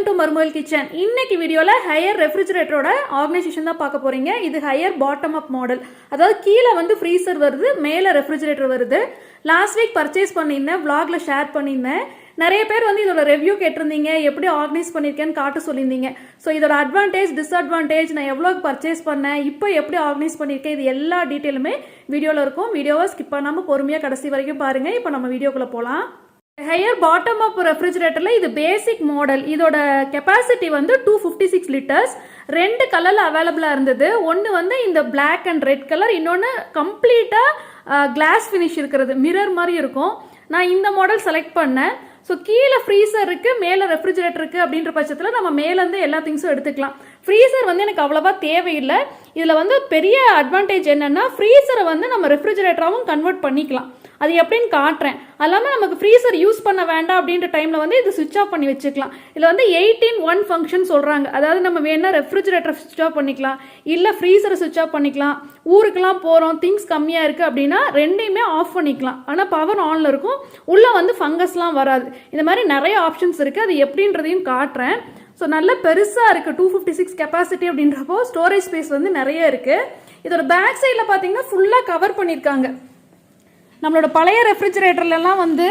Welcome to மருமகள் kitchen. இன்னைக்கு வீடியோல ஹையர் ரெஃப்ரிஜரேட்டரோட ஆர்கனைசேஷன் தான் பார்க்க போறீங்க. இது ஹையர் பாட்டம் அப் மாடல். அதாவது கீழே வந்து ஃப்ரீசர் வருது, மேலே ரெஃப்ரிஜரேட்டர் வருது. லாஸ்ட் வீக் பர்ச்சேஸ் பண்ணியிருந்தேன், vlogல ஷேர் பண்ணியிருந்தேன். நிறைய பேர் வந்து இதோட ரிவ்யூ கேட்டிருந்தீங்க, எப்படி ஆர்கனைஸ் பண்ணியிருக்கேன்னு காட்ட சொல்லியிருந்தீங்க. ஸோ இதோட அட்வான்டேஜ் டிஸ்அட்வான்டேஜ், நான் எவ்வளோக்கு பர்ச்சேஸ் பண்ணேன், இப்போ எப்படி ஆர்கனைஸ் பண்ணியிருக்கேன், இது எல்லா டீட்டெயிலுமே வீடியோவில் இருக்கும். வீடியோவை ஸ்கிப் பண்ணாமல் பொறுமையாக கடைசி வரைக்கும் பாருங்கள். இப்போ நம்ம வீடியோக்குள்ளே போகலாம். ஹையர் பாட்டம் அப் ரெஃப்ரிஜரேட்டரில் இது பேசிக் மாடல். இதோட கெப்பாசிட்டி வந்து 256 லிட்டர்ஸ். ரெண்டு கலரில் அவைலபிளாக இருந்தது. ஒன்று வந்து இந்த பிளாக் அண்ட் ரெட் கலர், இன்னொன்று கம்ப்ளீட்டாக கிளாஸ் ஃபினிஷ் இருக்கிறது, மிரர் மாதிரி இருக்கும். நான் இந்த மாடல் செலக்ட் பண்ணேன். ஸோ கீழே ஃப்ரீசர் இருக்குது, மேலே ரெஃப்ரிஜரேட்டர் இருக்குது. அப்படின்ற பட்சத்தில் நம்ம மேலேருந்து எல்லா திங்ஸும் எடுத்துக்கலாம். ஃப்ரீசர் வந்து எனக்கு அவ்வளோவா தேவையில்லை. இதில் வந்து பெரிய அட்வான்டேஜ் என்னென்னா, ஃப்ரீசரை வந்து நம்ம ரெஃப்ரிஜரேட்டராகவும் கன்வெர்ட் பண்ணிக்கலாம். அது எப்படின்னு காட்டுறேன். அது இல்லாமல் நமக்கு ஃப்ரீசர் யூஸ் பண்ண வேண்டாம் அப்படின்ற டைமில் வந்து இது சுவிட்ச் ஆஃப் பண்ணி வச்சுக்கலாம். இதில் வந்து 18:1 ஃபங்க்ஷன் சொல்கிறாங்க. அதாவது நம்ம வேணா ரெஃப்ரிஜரேட்டர் சுவிட்ச் ஆஃப் பண்ணிக்கலாம், இல்லை ஃப்ரீசரை சுவிட்ச் ஆஃப் பண்ணிக்கலாம். ஊருக்கெல்லாம் போகிறோம், திங்ஸ் கம்மியாக இருக்குது அப்படின்னா ரெண்டையுமே ஆஃப் பண்ணிக்கலாம். ஆனால் பவர் ஆனில் இருக்கும், உள்ளே வந்து ஃபங்கஸ்லாம் வராது. இந்த மாதிரி நிறைய ஆப்ஷன்ஸ் இருக்குது. அது எப்படின்றதையும் காட்டுறேன். ஸோ நல்ல பெருசாக இருக்குது. 256 கெப்பாசிட்டி அப்படின்றப்போ ஸ்டோரேஜ் ஸ்பேஸ் வந்து நிறைய இருக்குது. இதோட பேக் சைடில் பார்த்தீங்கன்னா ஃபுல்லாக கவர் பண்ணியிருக்காங்க. நம்மளோட பழைய ரெஃப்ரிஜரேட்டர்லாம் வந்து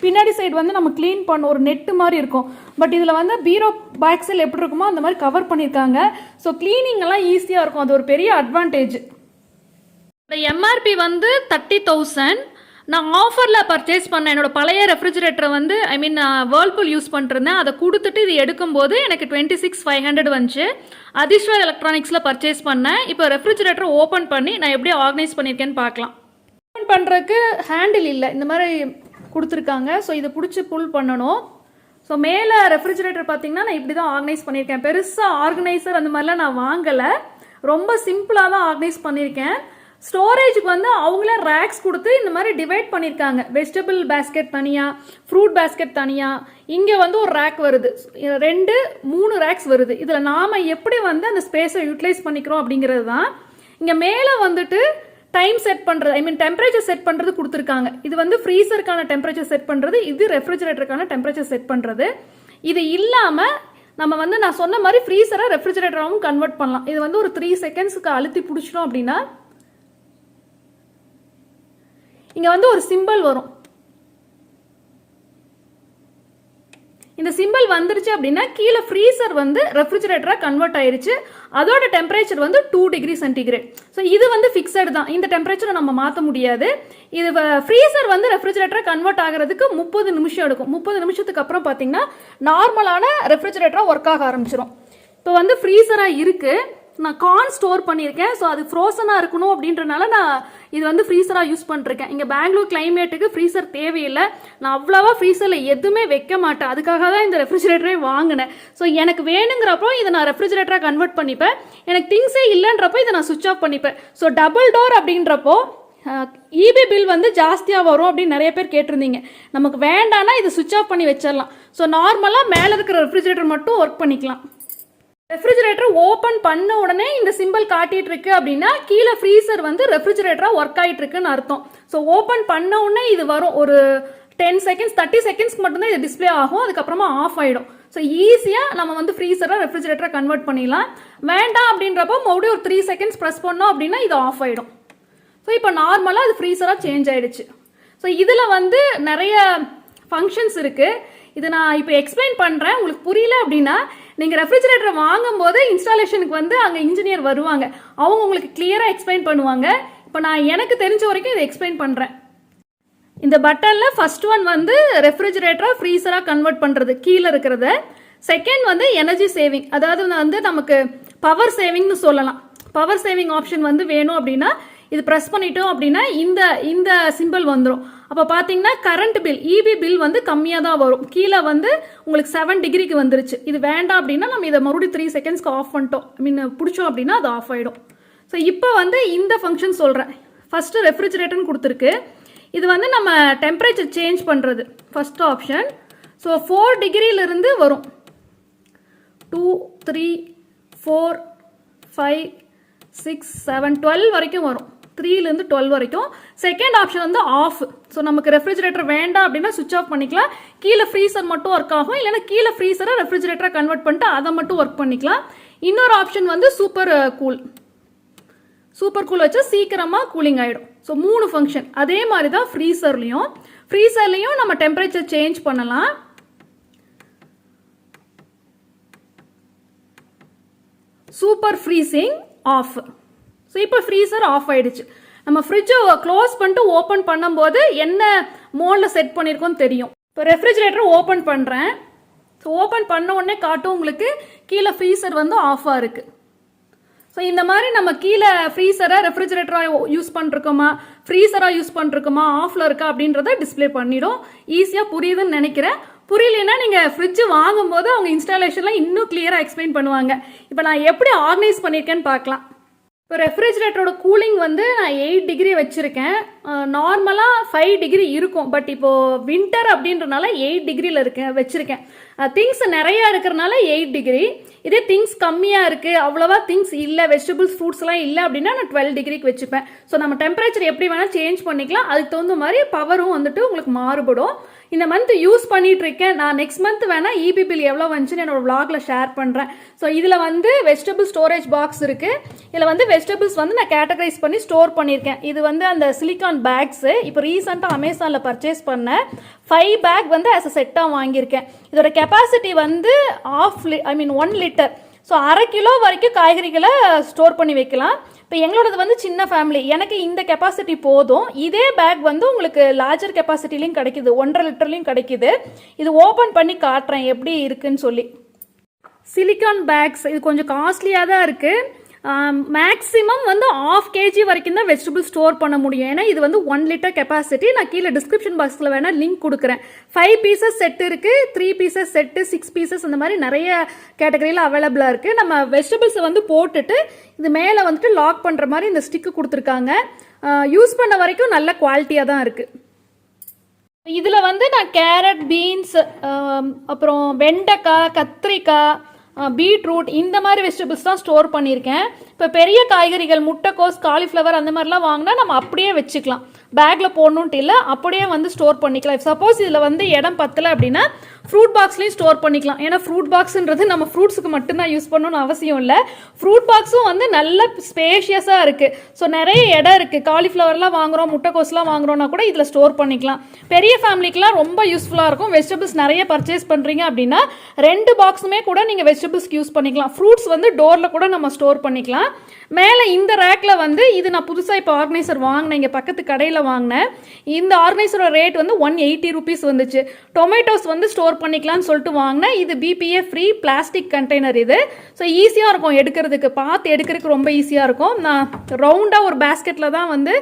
பின்னாடி சைடு வந்து நம்ம க்ளீன் பண்ண ஒரு நெட்டு மாதிரி இருக்கும். பட் இதில் வந்து பீரோ பேக் சைடில் எப்படி இருக்குமோ அந்த மாதிரி கவர் பண்ணியிருக்காங்க. ஸோ க்ளீனிங் எல்லாம் ஈஸியாக இருக்கும். அது ஒரு பெரிய அட்வான்டேஜ். எம்ஆர்பி வந்து 30,000. நான் ஆஃபரில் பர்ச்சேஸ் பண்ணேன். என்னோட பழைய ரெஃப்ரிஜரேட்டரை வந்து நான் வேர்ல்பூல் யூஸ் பண்ணிருந்தேன். அதை கொடுத்துட்டு இது எடுக்கும்போது எனக்கு 26,500 வந்துச்சு. அதிர்ஷ்வர் எலக்ட்ரானிக்ஸில் பர்ச்சேஸ் பண்ணேன். இப்போ ரெஃப்ரிஜரேட்டரை ஓப்பன் பண்ணி நான் எப்படி ஆர்கனைஸ் பண்ணியிருக்கேன்னு பார்க்கலாம். ஓப்பன் பண்ணுறதுக்கு ஹேண்டில் இல்லை, இந்த மாதிரி கொடுத்துருக்காங்க. ஸோ இதை பிடிச்சி புல் பண்ணணும். ஸோ மேலே ரெஃப்ரிஜரேட்டர் பார்த்தீங்கன்னா நான் இப்படி தான் ஆர்கனைஸ் பண்ணியிருக்கேன். பெருசாக ஆர்கனைசர் அந்த மாதிரிலாம் நான் வாங்கலை. ரொம்ப சிம்பிளாக தான் ஆர்கனைஸ் பண்ணியிருக்கேன். ஸ்டோரேஜுக்கு வந்து அவங்களே ரேக்ஸ் கொடுத்து இந்த மாதிரி டிவைட் பண்ணியிருக்காங்க. வெஜிடபிள் பேஸ்கெட் தனியாக, ஃப்ரூட் பேஸ்கெட் தனியாக. இங்கே வந்து ஒரு ரேக் வருது, 2-3 ரேக்ஸ் வருது. இதில் நாம் எப்படி வந்து அந்த ஸ்பேஸை யூட்டிலைஸ் பண்ணிக்கிறோம் அப்படிங்கிறது தான். இங்கே மேலே வந்துட்டு டைம் செட் பண்ணுறது, டெம்பரேச்சர் செட் பண்ணுறது கொடுத்துருக்காங்க. இது வந்து ஃப்ரீசருக்கான டெம்பரேச்சர் செட் பண்ணுறது, இது ரெஃப்ரிஜரேட்டருக்கான டெம்பரேச்சர் செட் பண்ணுறது. இது இல்லாமல் நம்ம வந்து நான் சொன்ன மாதிரி ஃப்ரீசரை ரெஃப்ரிஜரேட்டராகவும் கன்வெர்ட் பண்ணலாம். இது வந்து ஒரு 3 செகண்ட்ஸுக்கு அழுத்தி பிடிச்சிட்டோம் அப்படின்னா இங்கே வந்து ஒரு சிம்பிள் வரும். இந்த சிம்பிள் வந்துருச்சு அப்படின்னா கீழே ஃப்ரீசர் வந்து ரெஃப்ரிஜரேட்டராக கன்வெர்ட் ஆயிருச்சு. அதோட டெம்பரேச்சர் வந்து 2 டிகிரி சென்டிகிரேட். ஸோ இது வந்து ஃபிக்ஸடு தான். இந்த டெம்பரேச்சரை நம்ம மாற்ற முடியாது. இது ஃப்ரீசர் வந்து ரெஃப்ரிஜரேட்டராக கன்வெர்ட் ஆகிறதுக்கு 30 நிமிஷம் எடுக்கும். 30 நிமிஷத்துக்கு அப்புறம் பார்த்தீங்கன்னா நார்மலான ரெஃப்ரிஜரேட்டராக ஒர்க் ஆக ஆரம்பிச்சிடும். இப்போ வந்து ஃப்ரீசராக இருக்குது, நான் கார்ன் ஸ்டோர் பண்ணியிருக்கேன். ஸோ அது ஃப்ரோசனாக இருக்கணும் அப்படின்றனால நான் இது வந்து ஃப்ரீசராக யூஸ் பண்ணிருக்கேன். இங்கே பெங்களூர் கிளைமேட்டுக்கு ஃப்ரீசர் தேவையில்லை. நான் அவ்வளோவா ஃப்ரீசரில் எதுவுமே வைக்க மாட்டேன். அதுக்காக தான் இந்த ரெஃப்ரிஜரேட்டரே வாங்கினேன். ஸோ எனக்கு வேணுங்கிறப்போ இதை நான் ரெஃப்ரிஜரேட்டராக கன்வெர்ட் பண்ணிப்பேன். எனக்கு திங்ஸே இல்லைன்றப்போ இதை நான் சுவிச் ஆஃப் பண்ணிப்பேன். ஸோ டபுள் டோர் அப்படின்றப்போ EB பில் வந்து ஜாஸ்தியாக வரும் அப்படின்னு நிறைய பேர் கேட்டிருந்தீங்க. நமக்கு வேண்டான்னா இதை சுவிச் ஆஃப் பண்ணி வச்சிடலாம். ஸோ நார்மலாக மேலே இருக்கிற ரெஃப்ரிஜரேட்டர் மட்டும் ஒர்க் பண்ணிக்கலாம். ரெஃப்ரிஜரேட்டர் ஓப்பன் பண்ண உடனே இந்த சிம்பிள் காட்டிட்டு இருக்கு அப்படின்னா கீழே ஃப்ரீசர் வந்து ரெஃப்ரிஜரேட்டராக ஒர்க் ஆகிட்டு இருக்குன்னு அர்த்தம். ஸோ ஓப்பன் பண்ண உடனே இது வரும். ஒரு 10 செகண்ட்ஸ் 30 செகண்ட்ஸ்க்கு மட்டும்தான் இது டிஸ்பிளே ஆகும். அதுக்கப்புறமா ஆஃப் ஆகிடும். ஸோ ஈஸியாக நம்ம வந்து ஃப்ரீசரை ரெஃப்ரிஜரேட்டரை கன்வெர்ட் பண்ணிடலாம். வேண்டாம் அப்படின்றப்போ மறுபடியும் ஒரு 3 செகண்ட்ஸ் ப்ரெஸ் பண்ணோம் அப்படின்னா இது ஆஃப் ஆகிடும். ஸோ இப்போ நார்மலாக அது ஃப்ரீசராக சேஞ்ச் ஆகிடுச்சு. ஸோ இதில் வந்து நிறைய ஃபங்க்ஷன்ஸ் இருக்குது. இது நான் இப்போ எக்ஸ்பிளைன் பண்ணுறேன். உங்களுக்கு புரியல அப்படின்னா நீங்கள் ரெஃப்ரிஜரேட்டர் வாங்கும் போது இன்ஸ்டாலேஷனுக்கு வந்து அங்கே இன்ஜினியர் வருவாங்க, அவங்க உங்களுக்கு கிளியராக எக்ஸ்பிளைன் பண்ணுவாங்க. இப்போ நான் எனக்கு தெரிஞ்ச வரைக்கும் இதை எக்ஸ்பிளைன் பண்ணுறேன். இந்த பட்டனில் ஃபர்ஸ்ட் ஒன் வந்து ரெஃப்ரிஜரேட்டராக ஃப்ரீசராக கன்வெர்ட் பண்ணுறது கீழே இருக்கிறத. செகண்ட் வந்து எனர்ஜி சேவிங், அதாவது வந்து நமக்கு பவர் சேவிங்னு சொல்லலாம். பவர் சேவிங் ஆப்ஷன் வந்து வேணும் அப்படின்னா இது ப்ரெஸ் பண்ணிட்டோம் அப்படின்னா இந்த சிம்பிள் வந்துடும். அப்போ பார்த்தீங்கன்னா கரண்ட் பில், EB பில் வந்து கம்மியாக தான் வரும். கீழே வந்து உங்களுக்கு 7 டிகிரிக்கு வந்துருச்சு. இது வேண்டாம் அப்படின்னா நம்ம இதை மறுபடியும் 3 செகண்ட்ஸ்க்கு ஆஃப் பண்ணிட்டோம், பிடிச்சோம் அப்படின்னா அது ஆஃப் ஆகிடும். ஸோ இப்போ வந்து இந்த ஃபங்க்ஷன் சொல்கிறேன். ஃபஸ்ட்டு ரெஃப்ரிஜரேட்டர்னு கொடுத்துருக்கு. இது வந்து நம்ம டெம்பரேச்சர் சேஞ்ச் பண்ணுறது ஃபஸ்ட் ஆப்ஷன். ஸோ 4 டிகிரியிலிருந்து வரும். 2, 3, 4, 5, 6, 7, 12 வரைக்கும் வரும். 3லேருந்து 12 வரைக்கும். செகண்ட் ஆப்ஷன் வந்து ஆஃப். ஸோ நமக்கு ரெஃப்ரிஜரேட்டர் வேண்டாம் அப்படின்னா சுவிச் ஆஃப் பண்ணிக்கலாம். கீழே ஃப்ரீசர் மட்டும் ஒர்க் ஆகும், இல்லைன்னா கீழே ஃப்ரீசரை ரெஃப்ரிஜரேட்டராக கன்வெர்ட் பண்ணிட்டு அதை மட்டும் ஒர்க் பண்ணிக்கலாம். இன்னொரு ஆப்ஷன் வந்து சூப்பர் கூல் வச்சா சீக்கிரமாக கூலிங் ஆகிடும். So 3 function. அதே மாதிரி தான் ஃப்ரீசர்லையும் நம்ம டெம்பரேச்சர் சேஞ்ச் பண்ணலாம். Super freezing off. ஸோ இப்போ ஃப்ரீசர் ஆஃப் ஆயிடுச்சு. நம்ம ஃப்ரிட்ஜை க்ளோஸ் பண்ணிட்டு ஓப்பன் பண்ணும்போது என்ன மோடில் செட் பண்ணியிருக்கோன்னு தெரியும். இப்போ ரெஃப்ரிஜரேட்டர் ஓப்பன் பண்ணுறேன். ஸோ ஓப்பன் பண்ண உடனே காட்டும் உங்களுக்கு கீழே ஃப்ரீசர் வந்து ஆஃபாக இருக்குது. ஸோ இந்த மாதிரி நம்ம கீழே ஃப்ரீசரை ரெஃப்ரிஜரேட்டராக யூஸ் பண்ணிருக்கோமா, ஃப்ரீசராக யூஸ் பண்ணிருக்கோமா, ஆஃபில் இருக்கா அப்படின்றத டிஸ்பிளே பண்ணிடும். ஈஸியாக புரியுதுன்னு நினைக்கிறேன். புரியலன்னா நீங்கள் ஃப்ரிட்ஜ் வாங்கும்போது அவங்க இன்ஸ்டாலேஷன்லாம் இன்னும் கிளியராக எக்ஸ்பிளைன் பண்ணுவாங்க. இப்போ நான் எப்படி ஆர்கனைஸ் பண்ணியிருக்கேன்னு பார்க்கலாம். இப்போ ரெஃப்ரிஜரேட்டரோட கூலிங் வந்து நான் 8 டிகிரி வச்சுருக்கேன். நார்மலாக 5 டிகிரி இருக்கும், பட் இப்போது வின்டர் அப்படின்றனால 8 டிகிரியில் வச்சுருக்கேன். திங்ஸ் நிறையா இருக்கிறனால 8 டிகிரி. இதே திங்ஸ் கம்மியாக இருக்குது, அவ்வளோவா திங்ஸ் இல்லை, வெஜிடபிள்ஸ் ஃப்ரூட்ஸ்லாம் இல்லை அப்படின்னா நான் 12 டிகிரிக்கு வச்சுப்பேன். ஸோ நம்ம டெம்பரேச்சர் எப்படி வேணால் சேஞ்ச் பண்ணிக்கலாம். அதுக்கு தகுந்த மாதிரி பவரும் வந்துட்டு உங்களுக்கு மாறுபடும். இந்த மந்த் யூஸ் பண்ணிட்டு இருக்கேன். நான் நெக்ஸ்ட் மந்த் வேணா EB பில் எவ்வளோ வந்துச்சுன்னு என்னோட vlogல ஷேர் பண்ணுறேன். ஸோ இதில் வந்து வெஜிடபிள் ஸ்டோரேஜ் பாக்ஸ் இருக்குது. இதில் வந்து வெஜிடபிள்ஸ் வந்து நான் கேட்டகரைஸ் பண்ணி ஸ்டோர் பண்ணியிருக்கேன். இது வந்து அந்த சிலிக்கான் பேக்ஸு. இப்போ ரீசெண்டாக அமேசானில் பர்ச்சேஸ் பண்ணேன். 5 பேக் வந்து ஆஸ் அ செட்டாக வாங்கியிருக்கேன். இதோட கெப்பாசிட்டி வந்து 1 லிட்டர். ஸோ 1/2 கிலோ வரைக்கும் காய்கறிகளை ஸ்டோர் பண்ணி வைக்கலாம். இப்போ எங்களோடது வந்து சின்ன ஃபேமிலி, எனக்கு இந்த கெப்பாசிட்டி போதும். இதே பேக் வந்து உங்களுக்கு லார்ஜர் கெப்பாசிட்டிலையும் கிடைக்குது, 1.5 லிட்டர்லையும் கிடைக்குது. இது ஓப்பன் பண்ணி காட்டுறேன் எப்படி இருக்குன்னு சொல்லி. சிலிக்கான் பேக்ஸ் இது கொஞ்சம் காஸ்ட்லியாக தான் இருக்குது. மேக்ஸிமம் வந்து 1/2 kg வரைக்கும் தான் வெஜிடபிள் ஸ்டோர் பண்ண முடியும். ஏன்னா இது வந்து 1 லிட்டர் கெப்பாசிட்டி. நான் கீழே டிஸ்கிரிப்ஷன் பாக்ஸில் வேணால் லிங்க் கொடுக்குறேன். 5 பீசஸ் செட் இருக்குது, 3 பீசஸ் செட்டு, 6 பீசஸ், அந்த மாதிரி நிறைய கேட்டகரியில் அவைலபிளாக இருக்குது. நம்ம வெஜிடபிள்ஸை வந்து போட்டுட்டு இது மேலே வந்துட்டு லாக் பண்ணுற மாதிரி இந்த ஸ்டிக்கு கொடுத்துருக்காங்க. யூஸ் பண்ண வரைக்கும் நல்ல குவாலிட்டியாக தான் இருக்குது. இதில் வந்து நான் கேரட், பீன்ஸ், அப்புறம் வெண்டைக்காய், கத்திரிக்காய், பீட்ரூட் இந்த மாதிரி வெஜிடபிள்ஸ் தான் ஸ்டோர் பண்ணியிருக்கேன். இப்போ பெரிய காய்கறிகள் முட்டைக்கோஸ், காலிஃப்ளவர் அந்த மாதிரிலாம் வாங்கினா நம்ம அப்படியே வச்சுக்கலாம். பேக்கில் போடணுன்ட்டு இல்லை, அப்படியே வந்து ஸ்டோர் பண்ணிக்கலாம். சப்போஸ் இதில் வந்து இடம் பத்தலை அப்படின்னா ஃப்ரூட் பாக்ஸ்லையும் ஸ்டோர் பண்ணிக்கலாம். ஏன்னா ஃப்ரூட் பாக்ஸுன்றது நம்ம ஃப்ரூட்ஸுக்கு மட்டும்தான் யூஸ் பண்ணணும்னு அவசியம் இல்லை. ஃப்ரூட் பாக்ஸும் வந்து நல்ல ஸ்பேஷியஸாக இருக்குது. ஸோ நிறைய இடம் இருக்குது. காலிஃப்ளவர்லாம் வாங்குகிறோம், முட்டைக்கோஸ்லாம் வாங்குறோம்னா கூட இதில் ஸ்டோர் பண்ணிக்கலாம். பெரிய ஃபேமிலிக்கெலாம் ரொம்ப யூஸ்ஃபுல்லாக இருக்கும். வெஜிடபிள்ஸ் நிறைய பர்ச்சேஸ் பண்ணுறீங்க அப்படின்னா 2 பாக்ஸுமே கூட நீங்கள் வெஜிடபிள்ஸ்க்கு யூஸ் பண்ணிக்கலாம். ஃப்ரூட்ஸ் வந்து டோரில் கூட நம்ம ஸ்டோர் பண்ணிக்கலாம். மேலே இந்த ரேக்கில் வந்து இது நான் புதுசாக இப்போ ஆர்கனைசர் வாங்கினேன், இங்கே பக்கத்து கடையில் வாங்கினேன். இந்த ஆர்கனைசரோட ரேட் வந்து 180 ருபீஸ் வந்துச்சு. டொமேட்டோஸ் வந்து ஸ்டோர் பண்ணிக்கலாம்னு சொல்லிட்டு வாங்கினேன். இது BPA ஃப்ரீ பிளாஸ்டிக் கண்டெய்னர். இது ஸோ ஈஸியாக இருக்கும் எடுக்கிறதுக்கு, பார்த்து எடுக்கிறதுக்கு ரொம்ப ஈஸியாக இருக்கும். நான் ரவுண்டாக ஒரு பேஸ்கெட்டில் தான் வந்து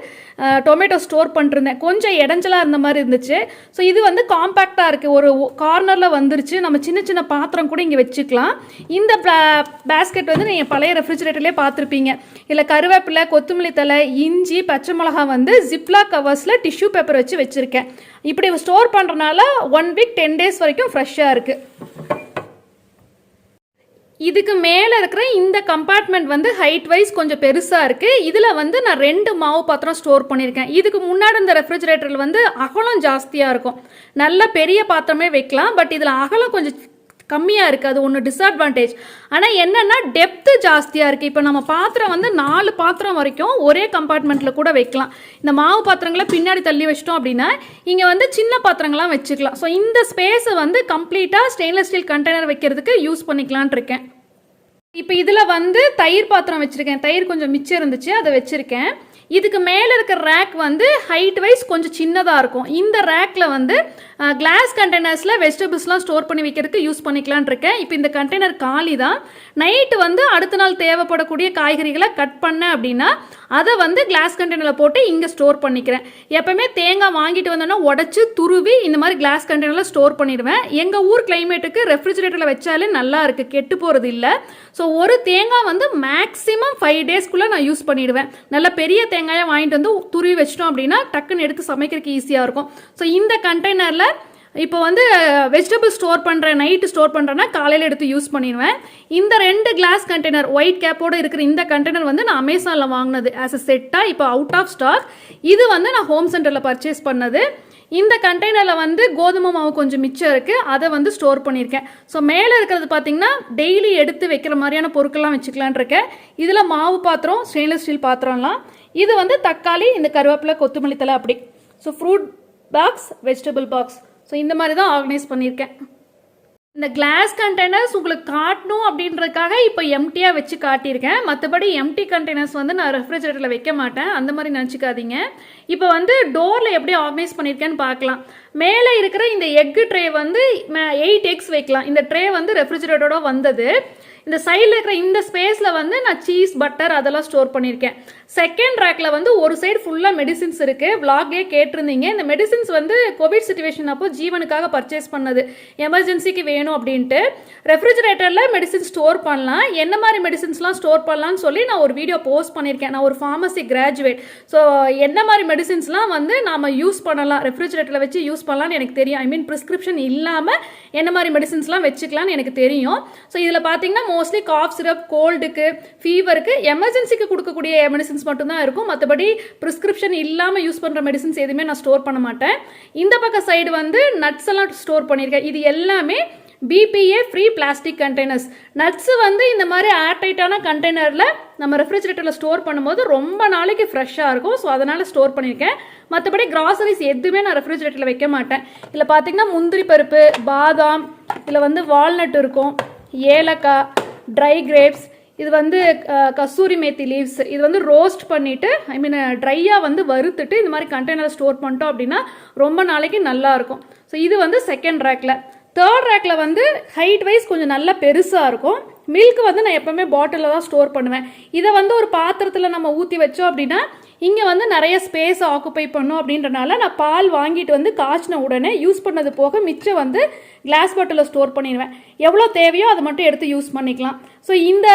டொமேட்டோ ஸ்டோர் பண்ணிருந்தேன். கொஞ்சம் இடைஞ்சலாக இருந்த மாதிரி இருந்துச்சு. ஸோ இது வந்து காம்பேக்டாக இருக்குது, ஒரு கார்னரில் வந்துருச்சு. நம்ம சின்ன சின்ன பாத்திரம் கூட இங்கே வச்சுக்கலாம். இந்த பேஸ்கெட் வந்து நீங்கள் பழைய ரெஃப்ரிஜரேட்டர்லேயே பார்த்துருப்பீங்க. இல்லை கருவேப்பிலை, கொத்தமல்லி தழை, இஞ்சி, பச்சை மிளகா வந்து ஜிப்லாக் கவர்ஸில் டிஷ்யூ பேப்பர் வச்சு வச்சுருக்கேன். இப்படி ஸ்டோர் பண்ணுறனால 1 வீக் 10 டேஸ் வரைக்கும் ஃப்ரெஷ்ஷாக இருக்குது. இதுக்கு மேலே இருக்கிற இந்த கம்பார்ட்மெண்ட் வந்து ஹைட் வைஸ் கொஞ்சம் பெருசாக இருக்குது. இதில் வந்து நான் 2 மாவு பாத்திரம் ஸ்டோர் பண்ணியிருக்கேன். இதுக்கு முன்னாடி இந்த ரெஃப்ரிஜரேட்டரில் வந்து அகலம் ஜாஸ்தியாக இருக்கும். நல்ல பெரிய பாத்திரமே வைக்கலாம், பட் இதில் அகலம் கொஞ்சம் கம்மியாக இருக்குது. அது ஒன்று டிஸ்அட்வான்டேஜ். ஆனால் என்னென்னா டெப்த்து ஜாஸ்தியாக இருக்குது. இப்போ நம்ம பாத்திரம் வந்து 4 பாத்திரம் வரைக்கும் ஒரே கம்பார்ட்மெண்ட்டில் கூட வைக்கலாம். இந்த மாவு பாத்திரங்களை பின்னாடி தள்ளி வச்சிட்டோம் அப்படின்னா இங்கே வந்து சின்ன பாத்திரங்கள்லாம் வச்சுக்கலாம். ஸோ இந்த ஸ்பேஸை வந்து கம்ப்ளீட்டாக ஸ்டெயின்லெஸ் ஸ்டீல் கண்டெய்னர் வைக்கிறதுக்கு யூஸ் பண்ணிக்கலான் இருக்கேன். இப்போ இதில் வந்து தயிர் பாத்திரம் வச்சுருக்கேன். தயிர் கொஞ்சம் மிச்சம் இருந்துச்சு, அதை வச்சுருக்கேன். இதுக்கு மேலே இருக்கிற ரேக் வந்து ஹைட் வைஸ் கொஞ்சம் சின்னதாக இருக்கும். இந்த ரேக்கில் வந்து கிளாஸ் கண்டெய்னர்ஸில் வெஜிடபிள்ஸ்லாம் ஸ்டோர் பண்ணி வைக்கிறதுக்கு யூஸ் பண்ணிக்கலான் இருக்கேன். இப்போ இந்த கண்டெய்னர் காலி தான். நைட்டு வந்து அடுத்த நாள் தேவைப்படக்கூடிய காய்கறிகளை கட் பண்ணேன் அப்படின்னா அதை வந்து கிளாஸ் கண்டெய்னரில் போட்டு இங்கே ஸ்டோர் பண்ணிக்கிறேன். எப்போவுமே தேங்காய் வாங்கிட்டு வந்தோன்னா உடச்சி துருவி இந்த மாதிரி கிளாஸ் கண்டெய்னரில் ஸ்டோர் பண்ணிடுவேன். எங்கள் ஊர் கிளைமேட்டுக்கு ரெஃப்ரிஜரேட்டரில் வச்சாலே நல்லா இருக்குது, கெட்டு போகிறது இல்லை. ஸோ ஒரு தேங்காய் வந்து மேக்ஸிமம் 5 டேஸ்க்குள்ளே நான் யூஸ் பண்ணிடுவேன். நல்ல பெரிய தேங்காயை வாங்கிட்டு வந்து துருவி வச்சிட்டோம் அப்படின்னா டக்குன்னு எடுத்து சமைக்கிறதுக்கு ஈஸியாக இருக்கும். ஸோ இந்த கண்டெய்னரில் இப்போ வந்து வெஜிடபிள் ஸ்டோர் பண்ணுறேன், நைட்டு ஸ்டோர் பண்ணுறேன்னா காலையில் எடுத்து யூஸ் பண்ணிடுவேன். இந்த 2 கிளாஸ் கண்டெய்னர் ஒயிட் கேப்போடு இருக்கிற இந்த கண்டெய்னர் வந்து நான் அமேசானில் வாங்கினது ஆஸ் அ செட்டாக, இப்போ அவுட் ஆஃப் ஸ்டாக். இது வந்து நான் ஹோம் சென்டரில் பர்ச்சேஸ் பண்ணது. இந்த கண்டெய்னரில் வந்து கோதுமை மாவு கொஞ்சம் மிச்சம் இருக்குது, அதை வந்து ஸ்டோர் பண்ணியிருக்கேன். ஸோ மேலே இருக்கிறது பார்த்திங்கன்னா டெய்லி எடுத்து வைக்கிற மாதிரியான பொருட்கள்லாம் வச்சுக்கலான் இருக்கேன். இதில் மாவு பாத்திரம், ஸ்டெயின்லெஸ் ஸ்டீல் பாத்திரம்லாம். இது வந்து தக்காளி, இந்த கருவேப்பிலை, கொத்தமல்லி தலை அப்படி. So fruit box, vegetable box. So இந்த மாதிரி தான் ஆர்கனைஸ் பண்ணியிருக்கேன். இந்த கிளாஸ் கண்டெய்னர்ஸ் உங்களுக்கு காட்டணும் அப்படின்றதுக்காக இப்போ எம்டியாக வச்சு காட்டியிருக்கேன். மற்றபடி எம்டி கண்டெய்னர்ஸ் வந்து நான் ரெஃப்ரிஜரேட்டரில் வைக்க மாட்டேன், அந்த மாதிரி நினச்சிக்காதீங்க. இப்போ வந்து டோரில் எப்படி ஆர்கனைஸ் பண்ணியிருக்கேன்னு பார்க்கலாம். மேலே இருக்கிற இந்த எக்கு ட்ரே வந்து 8 எக்ஸ் வைக்கலாம். இந்த ட்ரே வந்து ரெஃப்ரிஜரேட்டரோட வந்தது. இந்த சைடில் இருக்கிற இந்த ஸ்பேஸில் வந்து நான் சீஸ், பட்டர் அதெல்லாம் ஸ்டோர் பண்ணியிருக்கேன். செகண்ட் ரேக்கில் வந்து ஒரு சைடு ஃபுல்லாக மெடிசின்ஸ் இருக்குது. விளாக்லேயே கேட்டிருந்தீங்க. இந்த மெடிசின்ஸ் வந்து கோவிட் சிச்சுவேஷன் அப்போ ஜீவனுக்காக பர்ச்சேஸ் பண்ணது, எமர்ஜென்சிக்கு வேணும் அப்படின்ட்டு. ரெஃப்ரிஜரேட்டரில் மெடிசின் ஸ்டோர் பண்ணலாம், என்ன மாதிரி மெடிசின்ஸ்லாம் ஸ்டோர் பண்ணலான்னு சொல்லி நான் ஒரு வீடியோ போஸ்ட் பண்ணியிருக்கேன். நான் ஒரு ஃபார்மசி கிராஜுவேட். ஸோ என்ன மாதிரி மெடிசின்ஸ்லாம் வந்து நாம் யூஸ் பண்ணலாம், ரெஃப்ரிஜரேட்டரில் வச்சு யூஸ் பண்ணலான்னு எனக்கு தெரியும். ஐ மீன் ப்ரிஸ்கிரிப்ஷன் இல்லாமல் என்ன மாதிரி மெடிசின்ஸ்லாம் வச்சுக்கலான்னு எனக்கு தெரியும். ஸோ இதில் பார்த்தீங்கன்னா மோஸ்ட்லி காஃப் சிரப், கோல்டுக்கு, ஃபீவருக்கு, எமர்ஜென்சிக்கு கொடுக்கக்கூடிய மெடிசின்ஸ் மட்டும்தான் இருக்கும். மற்றபடி ப்ரிஸ்கிரிப்ஷன் இல்லாமல் யூஸ் பண்ணுற மெடிசின்ஸ் எதுவுமே நான் ஸ்டோர் பண்ண மாட்டேன். இந்த பக்கம் சைடு வந்து நட்ஸ் எல்லாம் ஸ்டோர் பண்ணியிருக்கேன். இது எல்லாமே BPA free plastic containers. Nuts வந்து இந்த மாதிரி ஏர்டைட்டான கண்டெய்னரில் நம்ம ரெஃப்ரிஜரேட்டரில் ஸ்டோர் பண்ணும்போது ரொம்ப நாளைக்கு ஃப்ரெஷ்ஷாக இருக்கும். ஸோ அதனால் ஸ்டோர் பண்ணியிருக்கேன். மற்றபடி கிராசரிஸ் எதுவுமே நான் ரெஃப்ரிஜரேட்டரில் வைக்க மாட்டேன். இதில் பார்த்தீங்கன்னா முந்திரி பருப்பு, பாதாம், இதில் வந்து வால்நட் இருக்கும், ஏலக்காய், ட்ரை கிரேப்ஸ், இது வந்து கசூரி மேத்தி லீவ்ஸ். இது வந்து ரோஸ்ட் பண்ணிவிட்டு, ஐ மீன் ட்ரையாக வந்து வறுத்துட்டு இந்த மாதிரி கண்டெய்னரில் ஸ்டோர் பண்ணிட்டோம் அப்படின்னா ரொம்ப நாளைக்கு நல்லாயிருக்கும். ஸோ இது வந்து செகண்ட் ரேக்கில். தேர்ட் ரேக்கில் வந்து ஹைட் வைஸ் கொஞ்சம் நல்லா பெருசாக இருக்கும். மில்க் வந்து நான் எப்போவுமே பாட்டிலில் தான் ஸ்டோர் பண்ணுவேன். இதை வந்து ஒரு பாத்திரத்தில் நம்ம ஊற்றி வச்சோம் அப்படின்னா இங்கே வந்து நிறைய ஸ்பேஸ் ஆக்குப்பை பண்ணும். அப்படின்றனால நான் பால் வாங்கிட்டு வந்து காய்ச்சின உடனே யூஸ் பண்ணது போக மிச்சம் வந்து கிளாஸ் பாட்டிலில் ஸ்டோர் பண்ணிடுவேன். எவ்வளோ தேவையோ அதை மட்டும் எடுத்து யூஸ் பண்ணிக்கலாம். ஸோ இந்த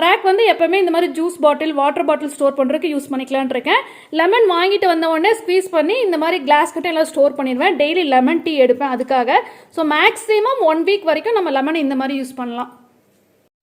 ரேக் வந்து எப்போவுமே இந்த மாதிரி juice bottle, water bottle store பண்ணுறதுக்கு யூஸ் பண்ணிக்கலான் இருக்கேன். லெமன் வாங்கிட்டு வந்த உடனே ஸ்க்வீஸ் பண்ணி இந்த மாதிரி கிளாஸ் கிட்ட எல்லாம் ஸ்டோர் பண்ணிடுவேன். டெய்லி லெமன் டீ எடுப்பேன் அதுக்காக. ஸோ மேக்ஸிமம் 1 வீக் வரைக்கும் நம்ம லெமன் இந்த மாதிரி யூஸ் பண்ணலாம்.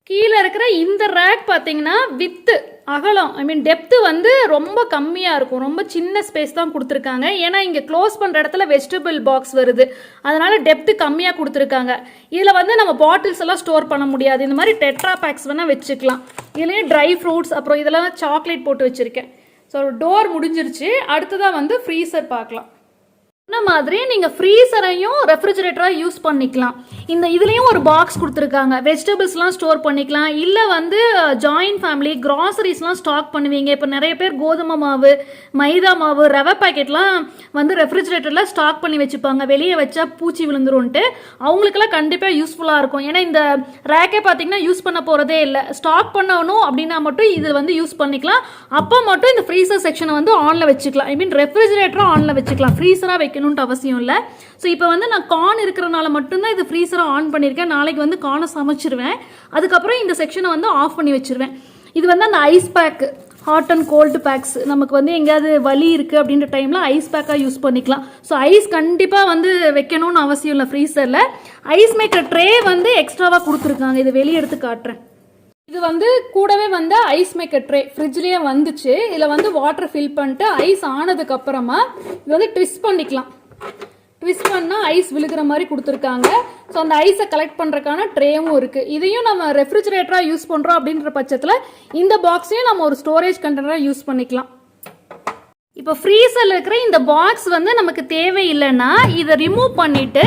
கீழே இருக்கிற இந்த ரேக் பார்த்தீங்கன்னா வித்து அகலம், ஐ மீன் டெப்த்து வந்து ரொம்ப கம்மியாக இருக்கும். ரொம்ப சின்ன ஸ்பேஸ் தான் கொடுத்துருக்காங்க. ஏன்னா இங்கே க்ளோஸ் பண்ணுற இடத்துல வெஜிடபிள் பாக்ஸ் வருது, அதனால டெப்த்து கம்மியாக கொடுத்துருக்காங்க. இதில் வந்து நம்ம பாட்டில்ஸ் எல்லாம் ஸ்டோர் பண்ண முடியாது. இந்த மாதிரி டெட்ரா பேக்ஸ் வேணால் வச்சுக்கலாம். இதுலேயே ட்ரை ஃப்ரூட்ஸ், அப்புறம் இதெல்லாம் சாக்லேட் போட்டு வச்சுருக்கேன். ஸோ டோர் முடிஞ்சிருச்சு. அடுத்ததாக வந்து ஃப்ரீசர் பார்க்கலாம். இந்த மாதிரி நீங்கள் ஃப்ரீசரையும் ரெஃப்ரிஜரேட்டராக யூஸ் பண்ணிக்கலாம். இந்த இதுலேயும் ஒரு பாக்ஸ் கொடுத்துருக்காங்க. வெஜிடபிள்ஸ்லாம் ஸ்டோர் பண்ணிக்கலாம். இல்லை வந்து ஜாயின்ட் ஃபேமிலி கிராசரிஸ்லாம் ஸ்டாக் பண்ணுவீங்க. இப்போ நிறைய பேர் கோதுமை மாவு, மைதா மாவு, ரவை பாக்கெட்லாம் வந்து ரெஃப்ரிஜரேட்டரில் ஸ்டாக் பண்ணி வச்சுப்பாங்க. வெளியே வச்சா பூச்சி விழுந்துரும்ன்ட்டு. அவங்களுக்கெல்லாம் கண்டிப்பாக யூஸ்ஃபுல்லாக இருக்கும். ஏன்னா இந்த ரேக்கே பார்த்தீங்கன்னா யூஸ் பண்ண போகிறதே இல்லை. ஸ்டாக் பண்ணணும் அப்படின்னா மட்டும் இது வந்து யூஸ் பண்ணிக்கலாம். அப்போ மட்டும் இந்த ஃப்ரீசர் செக்ஷனை வந்து ஆனில் வச்சுக்கலாம். ஐ மீன் ரெஃப்ரிஜரேட்டரும் ஆனில் வச்சுக்கலாம். ஃப்ரீசராக வைக்கணும்னு அவசியம் இல்லை. ஸோ இப்போ வந்து நான் கார்ன் இருக்கிறனால மட்டும்தான் இது ஃப்ரீசரை ஆன் பண்ணியிருக்கேன். நாளைக்கு வந்து கார்னை சமைச்சிருவேன். அதுக்கப்புறம் இந்த செக்ஷனை வந்து ஆஃப் பண்ணி வச்சிருவேன். இது வந்து அந்த ice pack, hot and cold packs, நமக்கு வந்து எங்கேயாவது வலி இருக்குது அப்படின்ற டைமில் ஐஸ் பேக்காக யூஸ் பண்ணிக்கலாம். ஸோ ஐஸ் கண்டிப்பாக வந்து வைக்கணும்னு அவசியம் இல்லை ஃப்ரீசரில். ஐஸ் மேக்கர் ட்ரே வந்து எக்ஸ்ட்ராவாக கொடுத்துருக்காங்க. இது வெளியே எடுத்து காட்டுறேன். இது வந்து கூடவே வந்து ஐஸ் மேக்கர் ட்ரே ஃப்ரிட்ஜ்லேயே வந்துச்சு. இதில் வந்து வாட்டர் ஃபில் பண்ணிட்டு ஐஸ் ஆனதுக்கு அப்புறமா இது வந்து ட்விஸ்ட் பண்ணிக்கலாம். ட்விஸ்ட் பண்ணால் ஐஸ் விழுகிற மாதிரி கொடுத்துருக்காங்க. ஸோ அந்த ஐஸை கலெக்ட் பண்ணுறதுக்கான ட்ரேவும் இருக்குது. இதையும் நம்ம ரெஃப்ரிஜரேட்டராக யூஸ் பண்ணுறோம் அப்படின்ற பட்சத்தில் இந்த பாக்ஸையும் நம்ம ஒரு ஸ்டோரேஜ் கண்டெய்னராக யூஸ் பண்ணிக்கலாம். இப்போ ஃப்ரீசரில் இருக்கிற இந்த பாக்ஸ் வந்து நமக்கு தேவையில்லைன்னா இதை ரிமூவ் பண்ணிவிட்டு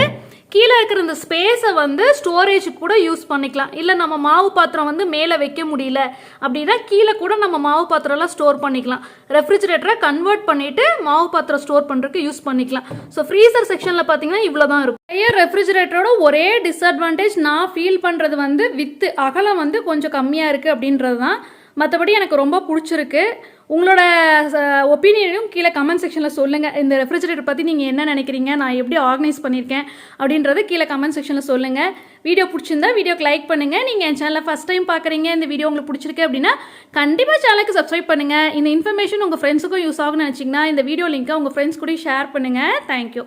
கீழே இருக்கிற இந்த ஸ்பேஸை வந்து ஸ்டோரேஜுக்கு கூட யூஸ் பண்ணிக்கலாம். இல்லை நம்ம மாவு பாத்திரம் வந்து மேலே வைக்க முடியல அப்படின்னா கீழே கூட நம்ம மாவு பாத்திரம்லாம் ஸ்டோர் பண்ணிக்கலாம். ரெஃப்ரிஜரேட்டரை கன்வெர்ட் பண்ணிவிட்டு மாவு பாத்திரம் ஸ்டோர் பண்ணுறதுக்கு யூஸ் பண்ணிக்கலாம். ஸோ ஃப்ரீசர் செக்ஷனில் பார்த்தீங்கன்னா இவ்வளோ தான் இருக்கும். ஹையர் ரெஃப்ரிஜரேட்டரோட ஒரே டிஸ்அட்வான்டேஜ் நான் ஃபீல் பண்ணுறது வந்து வித்து அகலம் வந்து கொஞ்சம் கம்மியாக இருக்குது அப்படின்றது தான். மற்றபடி எனக்கு ரொம்ப பிடிச்சிருக்கு. உங்களோட ஒப்பீனியனும் கீழே கமெண்ட் செக்ஷனில் சொல்லுங்கள். இந்த ரெஃப்ரிஜரேட்டர் பற்றி நீங்கள் என்ன நினைக்கிறீங்க, நான் எப்படி ஆர்கனைஸ் பண்ணியிருக்கேன் அப்படின்றது கீழே கமெண்ட் செக்ஷனில் சொல்லுங்கள். வீடியோ பிடிச்சிருந்தா வீடியோக்கு லைக் பண்ணுங்கள். நீங்கள் என் சேனலை ஃபஸ்ட் டைம் பார்க்குறீங்க, இந்த வீடியோ உங்களுக்கு பிடிச்சிருக்கு அப்படின்னா கண்டிப்பாக சேனலுக்கு சப்ஸ்கிரைப் பண்ணுங்கள். இந்த இன்ஃபர்மேஷன் உங்கள் ஃப்ரெண்ட்ஸுக்கும் யூஸ் ஆகும்னு நினச்சிங்கன்னா இந்த வீடியோ லிங்க்கை உங்கள் ஃப்ரெண்ட்ஸ் கூட ஷேர் பண்ணுங்கள். தேங்க்யூ.